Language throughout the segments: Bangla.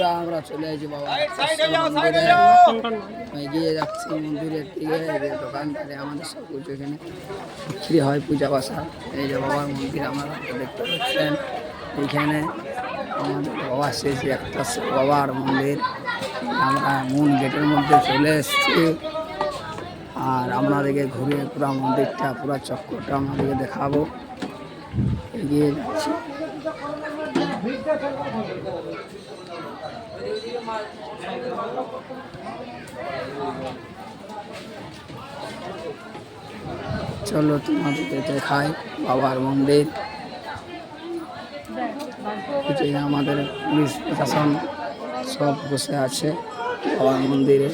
বন্ধুরা আমরা চলে এসেছি বাবা এগিয়ে যাচ্ছি মন্দিরের দিকে। দোকানদারে আমাদের সব কিছু এখানে বিক্রি হয়, পূজা বাসা। এই যে বাবার মন্দির আমরা দেখতে পাচ্ছেন, এইখানে আমাদের বাবা শেষে একটা বাবার মন্দির। আমরা মূল গেটের মধ্যে চলে এসেছি, আর আপনাদেরকে ঘুরে পুরো মন্দিরটা পুরো চক্করটা আমাদেরকে দেখাবো। এগিয়ে যাচ্ছি। চলো তোমাদেরকে দেখাই বাবার মন্দির। আমাদের পুলিশ প্রশাসন সব বসে আছে বাবার মন্দিরে।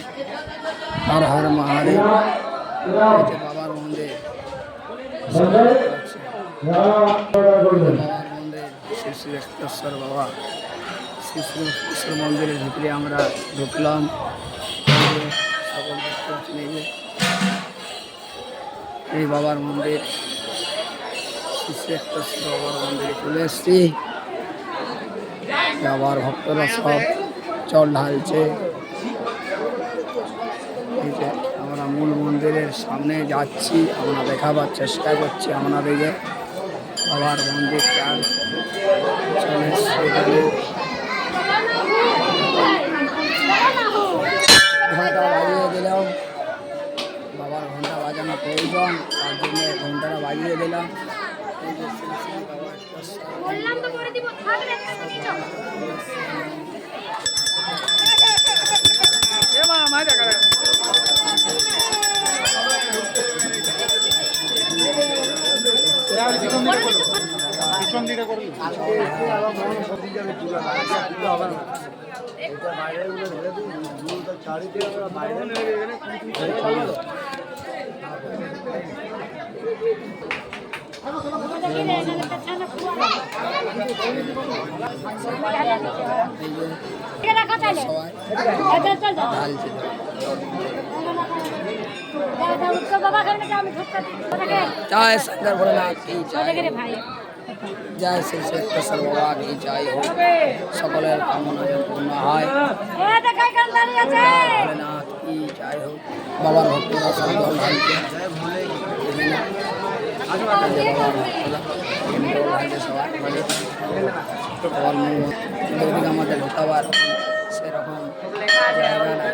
হর হর মহাদেব। বাবার মন্দির, বাবার মন্দির শ্রী শ্রী রক্তেশ্বর বাবা। শ্রী শ্রী রক্তেশ্বর মন্দিরের ভিতরে আমরা ঢুকলাম। সকল এই বাবার মন্দির, শ্রী শ্রী রক্তেশ্বর বাবার মন্দিরে চলে এসছি। বাবার ভক্তরা সব জল ঢালছে। আমরা মূল মন্দিরের সামনে যাচ্ছি, আমরা দেখাবার চেষ্টা করছি আপনাদেরকে বাবার মন্দিরটা। চলে ঘন্টা বাজিয়ে দিলাম, বাবার ঘন্টা বাজানো প্রয়োজন, তার জন্য ঘন্টাটা বাজিয়ে দিলাম। जय शंकर भोलेनाथ की जय, जय श्री रक्तेश्वर बाबा की जय हो। सकलेर कामना पूर्ण হয়। भोलेनाथ की जय हो। बाবার ভক্তরা সব জল ঢালছে। আমাদের ঢোকাবার সেরকম জায়গা নাই।